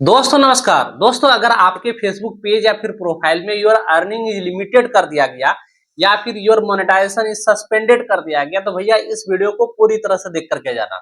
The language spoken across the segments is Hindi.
दोस्तों नमस्कार। दोस्तों अगर आपके फेसबुक पेज या फिर प्रोफाइल में योर अर्निंग इज लिमिटेड कर दिया गया या फिर योर मोनेटाइजेशन इज सस्पेंडेड कर दिया गया तो भैया इस वीडियो को पूरी तरह से देख करके जाना,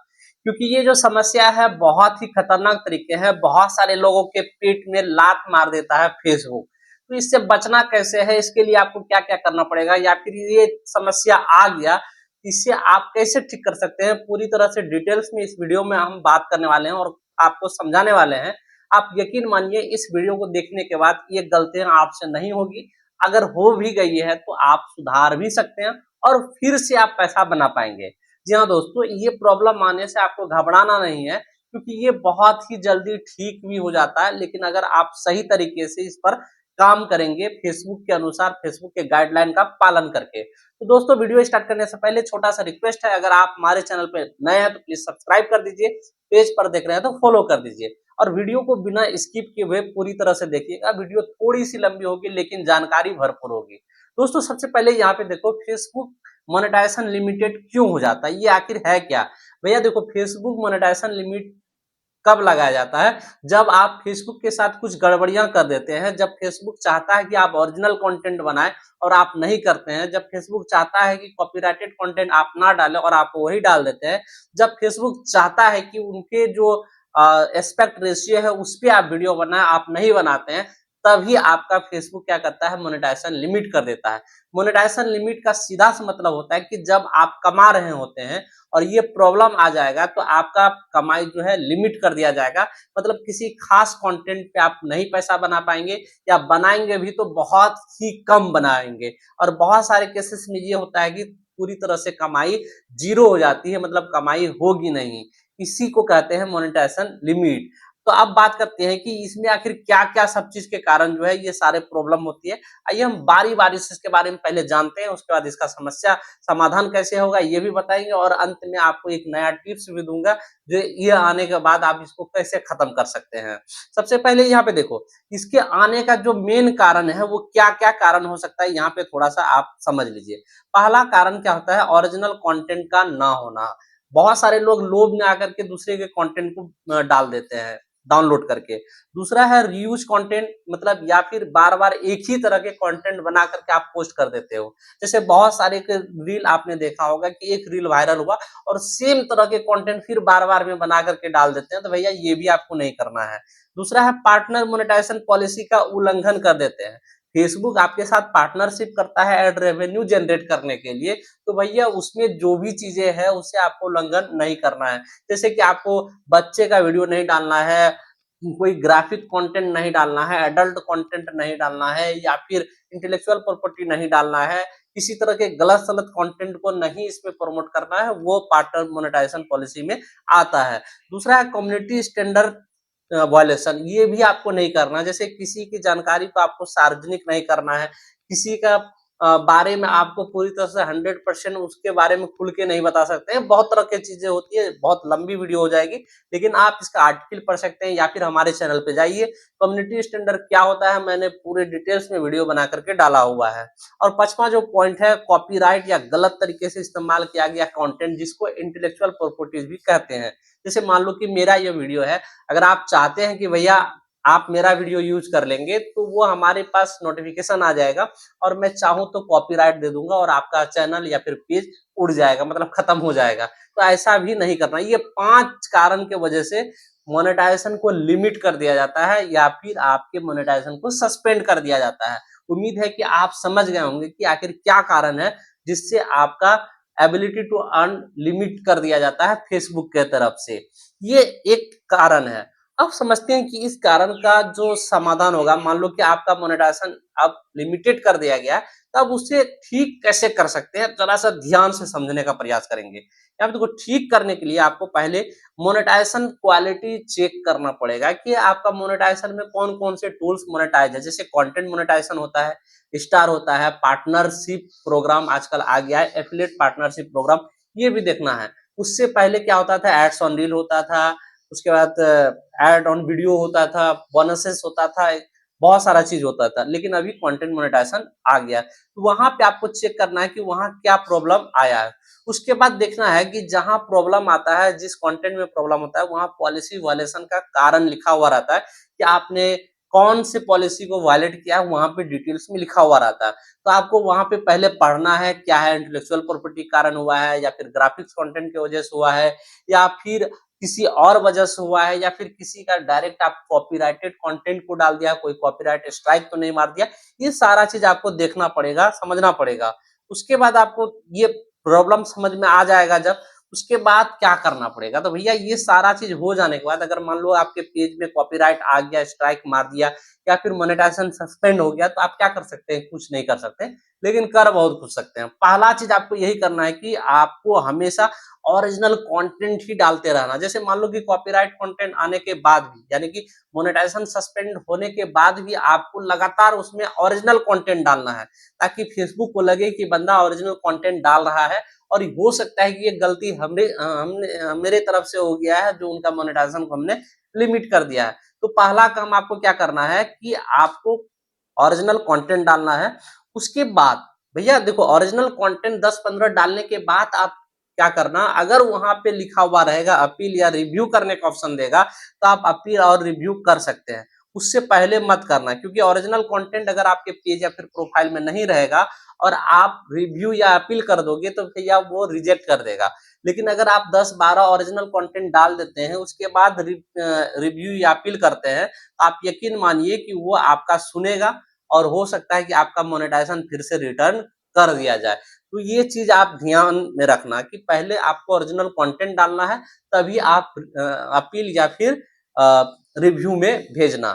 क्योंकि ये जो समस्या है बहुत ही खतरनाक तरीके है। बहुत सारे लोगों के पेट में लात मार देता है फेसबुक। तो इससे बचना कैसे है, इसके लिए आपको क्या क्या करना पड़ेगा, या फिर ये समस्या आ गया इससे आप कैसे ठीक कर सकते हैं, पूरी तरह से डिटेल्स में इस वीडियो में हम बात करने वाले हैं और आपको समझाने वाले हैं। आप यकीन मानिए इस वीडियो को देखने के बाद ये गलतियां आपसे नहीं होगी। अगर हो भी गई है तो आप सुधार भी सकते हैं और फिर से आप पैसा बना पाएंगे। जी हाँ दोस्तों, ये प्रॉब्लम आने से आपको घबराना नहीं है, क्योंकि ये बहुत ही जल्दी ठीक भी हो जाता है, लेकिन अगर आप सही तरीके से इस पर काम करेंगे फेसबुक के अनुसार, फेसबुक के गाइडलाइन का पालन करके। तो दोस्तों वीडियो स्टार्ट करने से पहले छोटा सा रिक्वेस्ट है, अगर आप हमारे चैनल पे नए हैं तो प्लीज सब्सक्राइब कर दीजिए, पेज पर देख रहे हैं तो फॉलो कर दीजिए और वीडियो को बिना स्किप किए हुए पूरी तरह से देखिएगा। वीडियो थोड़ी सी लंबी होगी लेकिन जानकारी भरपूर होगी। दोस्तों सबसे पहले यहाँ पे देखो, फेसबुक मोनेटाइजेशन लिमिटेड क्यों हो जाता है, ये आखिर है क्या। भैया देखो, फेसबुक मोनेटाइजेशन लिमिट कब लगाया जाता है, जब आप फेसबुक के साथ कुछ गड़बड़ियां कर देते हैं। जब फेसबुक चाहता है कि आप ओरिजिनल कंटेंट बनाएं और आप नहीं करते हैं, जब फेसबुक चाहता है कि कॉपीराइटेड कंटेंट आप ना डालें और आप वही डाल देते हैं, जब फेसबुक चाहता है कि उनके जो एस्पेक्ट रेशियो है उस पे आप वीडियो बनाएं, आप नहीं बनाते हैं, तभी आपका फेसबुक क्या करता है, मोनेटाइजेशन लिमिट कर देता है। मोनेटाइजेशन लिमिट का सीधा सा मतलब होता है कि जब आप कमा रहे होते हैं और ये प्रॉब्लम आ जाएगा तो आपका कमाई जो है लिमिट कर दिया जाएगा। मतलब किसी खास कंटेंट पे आप नहीं पैसा बना पाएंगे, या बनाएंगे भी तो बहुत ही कम बनाएंगे। और बहुत सारे केसेस में ये होता है कि पूरी तरह से कमाई जीरो हो जाती है, मतलब कमाई होगी नहीं। इसी को कहते हैं मोनेटाइजेशन लिमिट। तो अब बात करते हैं कि इसमें आखिर क्या-क्या सब चीज के कारण जो है ये सारे प्रॉब्लम होती है। आइए हम बारी-बारी से इसके बारे में पहले जानते हैं, उसके बाद इसका समस्या समाधान कैसे होगा ये भी बताएंगे और अंत में आपको एक नया टिप्स भी दूंगा, जो ये आने के बाद आप इसको कैसे खत्म कर सकते हैं। सबसे पहले यहाँ पे देखो, इसके आने का जो मेन कारण है वो क्या-क्या कारण हो सकता है, यहाँ पे थोड़ा सा आप समझ लीजिए। पहला कारण क्या होता है, ओरिजिनल कंटेंट का ना होना। बहुत सारे लोग लोभ में आकर के दूसरे के कंटेंट को डाल देते हैं डाउनलोड करके। दूसरा है रीयूज कंटेंट, मतलब या फिर बार-बार एक ही तरह के कंटेंट बना करके आप पोस्ट कर देते हो। जैसे बहुत सारे के रील आपने देखा होगा कि एक रील वायरल हुआ और सेम तरह के कंटेंट फिर बार-बार में बना करके डाल देते हैं, तो भैया ये भी आपको नहीं करना है। दूसरा है पार्टनर मोनेटाइजेशन पॉलिसी का उल्लंघन कर देते हैं। फेसबुक आपके साथ पार्टनरशिप करता है एड रेवेन्यू जनरेट करने के लिए, तो भैया उसमें जो भी चीजें हैं उसे आपको उल्लंघन नहीं करना है। जैसे कि आपको बच्चे का वीडियो नहीं डालना है, कोई ग्राफिक कंटेंट नहीं डालना है, एडल्ट कंटेंट नहीं डालना है, या फिर इंटेलेक्चुअल प्रॉपर्टी नहीं डालना है, किसी तरह के गलत सलत कंटेंट को नहीं इसमें प्रमोट करना है, वो पार्टनर मोनेटाइजेशन पॉलिसी में आता है। दूसरा है कम्युनिटी स्टैंडर्ड वायलेशन, ये भी आपको नहीं करना। जैसे किसी की जानकारी को आपको सार्वजनिक नहीं करना है, किसी का बारे में आपको पूरी तरह से 100% उसके बारे में खुल के नहीं बता सकते हैं। बहुत तरह की चीजें होती है, बहुत लंबी वीडियो हो जाएगी, लेकिन आप इसका आर्टिकल पढ़ सकते हैं या फिर हमारे चैनल पे जाइए। कम्युनिटी स्टैंडर्ड क्या होता है, मैंने पूरे डिटेल्स में वीडियो बना करके डाला हुआ है। और पांचवा जो पॉइंट है, कॉपीराइट या गलत तरीके से इस्तेमाल किया गया कंटेंट, जिसको इंटेलेक्चुअल प्रॉपर्टीज भी कहते हैं। जैसे मान लो कि मेरा ये वीडियो है, अगर आप चाहते हैं कि भैया आप मेरा वीडियो यूज कर लेंगे, तो वो हमारे पास नोटिफिकेशन आ जाएगा और मैं चाहूं तो कॉपीराइट दे दूंगा और आपका चैनल या फिर पेज उड़ जाएगा, मतलब खत्म हो जाएगा। तो ऐसा भी नहीं करना। ये 5 कारण के वजह से मोनेटाइजेशन को लिमिट कर दिया जाता है या फिर आपके मोनेटाइजेशन को सस्पेंड कर दिया जाता है। उम्मीद है कि आप समझ गए होंगे कि आखिर क्या कारण है जिससे आपका एबिलिटी टू अर्न लिमिट कर दिया जाता है फेसबुक के तरफ से। ये एक कारण है। अब समझते हैं कि इस कारण का जो समाधान होगा। मान लो कि आपका मोनेटाइजेशन अब लिमिटेड कर दिया गया है, तब उसे ठीक कैसे कर सकते हैं, जरा सा ध्यान से समझने का प्रयास करेंगे। यहाँ पे देखो, ठीक करने के लिए आपको पहले मोनेटाइजेशन क्वालिटी चेक करना पड़ेगा कि आपका मोनेटाइजेशन में कौन कौन से टूल्स मोनेटाइज है। जैसे कंटेंट मोनेटाइजेशन होता है, स्टार होता है, पार्टनरशिप प्रोग्राम आजकल आ गया है, एफिलिएट पार्टनरशिप प्रोग्राम, ये भी देखना है। उससे पहले क्या होता था, एड्स ऑन रील होता था, उसके बाद ऐड ऑन वीडियो होता था, बोनसेस होता था, बहुत सारा चीज होता था। लेकिन अभी कंटेंट मोनेटाइजेशन आ गया, तो वहां पे आपको चेक करना है कि वहां क्या प्रॉब्लम आया है। उसके बाद देखना है कि जहां प्रॉब्लम आता है, जिस कंटेंट में प्रॉब्लम होता है, वहां पॉलिसी वायलेशन का कारण लिखा हुआ रहता है कि आपने कौन से पॉलिसी को वायलेट किया है, वहां पे डिटेल्स में लिखा हुआ रहता है। तो आपको वहां पे पहले पढ़ना है, क्या है इंटेलेक्चुअल प्रॉपर्टी कारण हुआ है, या फिर ग्राफिक्स कंटेंट की वजह से हुआ है, या फिर किसी और वजह से हुआ है, या फिर किसी का डायरेक्ट आप कॉपीराइटेड कंटेंट को डाल दिया, कोई कॉपीराइट स्ट्राइक तो नहीं मार दिया। ये सारा चीज आपको देखना पड़ेगा, समझना पड़ेगा। उसके बाद आपको ये प्रॉब्लम समझ में आ जाएगा जब, उसके बाद क्या करना पड़ेगा। तो भैया ये सारा चीज हो जाने के बाद अगर मान लो आपके पेज में कॉपीराइट आ गया, स्ट्राइक मार दिया, या फिर मोनेटाइजेशन सस्पेंड हो गया, तो आप क्या कर सकते हैं? कुछ नहीं कर सकते, लेकिन कर बहुत कुछ सकते हैं। पहला चीज आपको यही करना है कि आपको हमेशा ओरिजिनल कंटेंट ही डालते रहना। जैसे मान लो कि कॉपीराइट कंटेंट आने के बाद भी, यानी कि मोनेटाइजेशन सस्पेंड होने के बाद भी आपको लगातार उसमें ओरिजिनल कंटेंट डालना है, ताकि फेसबुक को लगे कि बंदा ओरिजिनल कंटेंट डाल रहा है। और हो सकता है कि ये गलती मेरे तरफ से हो गया है, जो उनका मोनेटाइजेशन को हमने लिमिट कर दिया है। तो पहला काम आपको क्या करना है कि आपको ओरिजिनल कंटेंट डालना है। उसके बाद भैया देखो, ओरिजिनल कंटेंट 10-15 डालने के बाद आप क्या करना, अगर वहां पे लिखा हुआ रहेगा अपील या रिव्यू करने का ऑप्शन देगा, तो आप अपील और रिव्यू कर सकते हैं। उससे पहले मत करना, क्योंकि ओरिजिनल कंटेंट अगर आपके पेज या फिर प्रोफाइल में नहीं रहेगा और आप रिव्यू या अपील कर दोगे, तो भैया वो रिजेक्ट कर देगा। लेकिन अगर आप 10-12 ओरिजिनल कंटेंट डाल देते हैं, उसके बाद रिव्यू या अपील करते हैं, आप यकीन मानिए कि वो आपका सुनेगा, और हो सकता है कि आपका मोनेटाइजेशन फिर से रिटर्न कर दिया जाए। तो ये चीज आप ध्यान में रखना कि पहले आपको ओरिजिनल कंटेंट डालना है, तभी आप अपील या फिर रिव्यू में भेजना।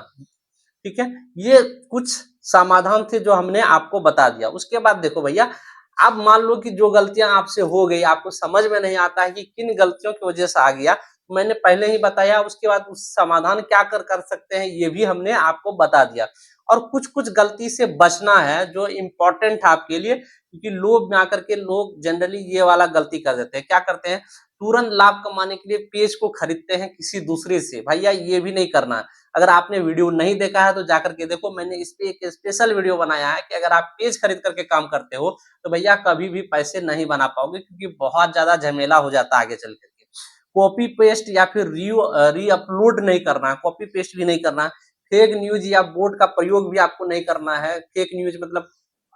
ठीक है, ये कुछ समाधान थे जो हमने आपको बता दिया। उसके बाद देखो भैया, अब मान लो कि जो गलतियां आपसे हो गई, आपको समझ में नहीं आता है कि किन गलतियों की वजह से आ गया, मैंने पहले ही बताया। उसके बाद उस समाधान क्या कर सकते हैं, ये भी हमने आपको बता दिया। और कुछ कुछ गलती से बचना है जो इम्पोर्टेंट है आपके लिए, क्योंकि लोभ में आकर के लोग जनरली ये वाला गलती कर देते हैं। क्या करते हैं? तुरंत लाभ कमाने के लिए पेज को खरीदते हैं किसी दूसरे से। भैया ये भी नहीं करना है। अगर आपने वीडियो नहीं देखा है तो जाकर के देखो, मैंने इस पे एक स्पेशल वीडियो बनाया है कि अगर आप पेज खरीद करके काम करते हो, तो भैया कभी भी पैसे नहीं बना पाओगे, क्योंकि बहुत ज्यादा झमेला हो जाता है आगे चल करके। कॉपी पेस्ट या फिर री अपलोड नहीं करना है, कॉपी पेस्ट भी नहीं करना है। फेक न्यूज या बोट का प्रयोग भी आपको नहीं करना है। फेक न्यूज मतलब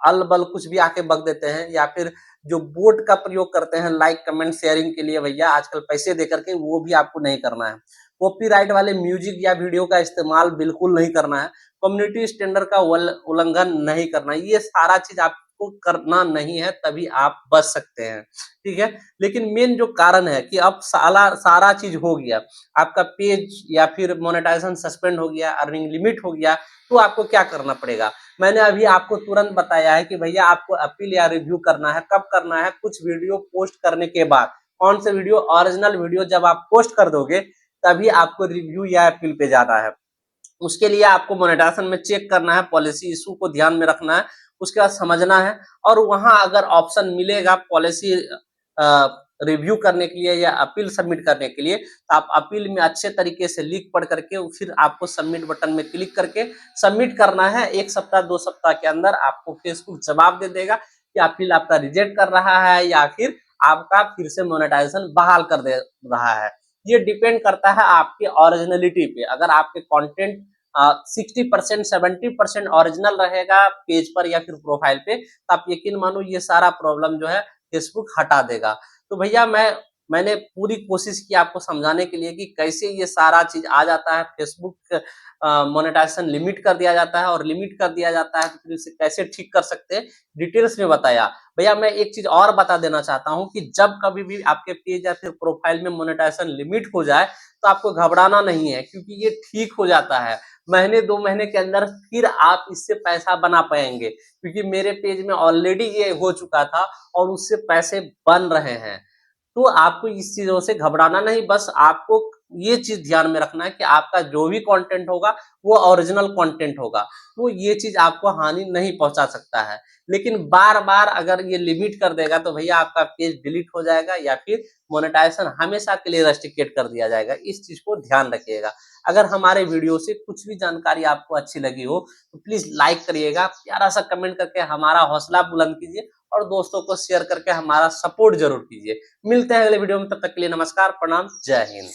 अल बल कुछ भी आके बक देते हैं, या फिर जो बोट का प्रयोग करते हैं लाइक कमेंट शेयरिंग के लिए, भैया आजकल पैसे दे करके, वो भी आपको नहीं करना है। कॉपीराइट वाले म्यूजिक या वीडियो का इस्तेमाल बिल्कुल नहीं करना है। कम्युनिटी स्टैंडर्ड का उल्लंघन नहीं करना। ये सारा चीज आपको करना नहीं है, तभी आप बच सकते हैं। ठीक है, लेकिन मेन जो कारण है कि अब सारा चीज हो गया, आपका पेज या फिर मोनेटाइजेशन सस्पेंड हो गया, अर्निंग लिमिट हो गया, तो आपको क्या करना पड़ेगा? मैंने अभी आपको तुरंत बताया है कि भैया आपको अपील या रिव्यू करना है। कब करना है? कुछ वीडियो पोस्ट करने के बाद। कौन से वीडियो? ओरिजिनल वीडियो जब आप पोस्ट कर दोगे, तभी आपको रिव्यू या अपील पे जाना है। उसके लिए आपको मोनेटाइजेशन में चेक करना है, पॉलिसी इशू को ध्यान में रखना है, उसके बाद समझना है। और वहां अगर ऑप्शन मिलेगा पॉलिसी रिव्यू करने के लिए या अपील सबमिट करने के लिए, तो आप अपील में अच्छे तरीके से लिख पढ़ करके फिर आपको सबमिट बटन में क्लिक करके सबमिट करना है। 1 सप्ताह 2 सप्ताह के अंदर आपको फेसबुक जवाब दे देगा कि अपील आपका रिजेक्ट कर रहा है या फिर आपका फिर से मोनेटाइजेशन बहाल कर दे रहा है। ये डिपेंड करता है आपके ओरिजिनलिटी पे। अगर आपके कंटेंट 60% 70% ओरिजिनल रहेगा पेज पर या फिर प्रोफाइल पे, तो आप यकीन मानो ये सारा प्रॉब्लम जो है फेसबुक हटा देगा। तो भैया मैंने पूरी कोशिश की आपको समझाने के लिए कि कैसे ये सारा चीज आ जाता है। फेसबुक मोनेटाइजेशन लिमिट कर दिया जाता है, और लिमिट कर दिया जाता है तो फिर इसे कैसे ठीक कर सकते हैं, डिटेल्स में बताया। भैया मैं एक चीज और बता देना चाहता हूं कि जब कभी भी आपके पेज या फिर प्रोफाइल में मोनेटाइजेशन लिमिट हो जाए, तो आपको घबराना नहीं है, क्योंकि ये ठीक हो जाता है। महीने 2 महीने के अंदर फिर आप इससे पैसा बना पाएंगे, क्योंकि मेरे पेज में ऑलरेडी ये हो चुका था और उससे पैसे बन रहे हैं। तो आपको इस चीजों से घबराना नहीं, बस आपको ये चीज ध्यान में रखना है कि आपका जो भी कंटेंट होगा वो ओरिजिनल कंटेंट होगा, तो ये चीज आपको हानि नहीं पहुंचा सकता है। लेकिन बार बार अगर ये लिमिट कर देगा, तो भैया आपका पेज डिलीट हो जाएगा या फिर मोनेटाइजेशन हमेशा के लिए रेस्ट्रिक्टेड कर दिया जाएगा। इस चीज को ध्यान रखिएगा। अगर हमारे वीडियो से कुछ भी जानकारी आपको अच्छी लगी हो, तो प्लीज लाइक करिएगा, प्यारा सा कमेंट करके हमारा हौसला बुलंद कीजिए, और दोस्तों को शेयर करके हमारा सपोर्ट जरूर कीजिए। मिलते हैं अगले वीडियो में, तब तक के लिए नमस्कार, प्रणाम, जय हिंद।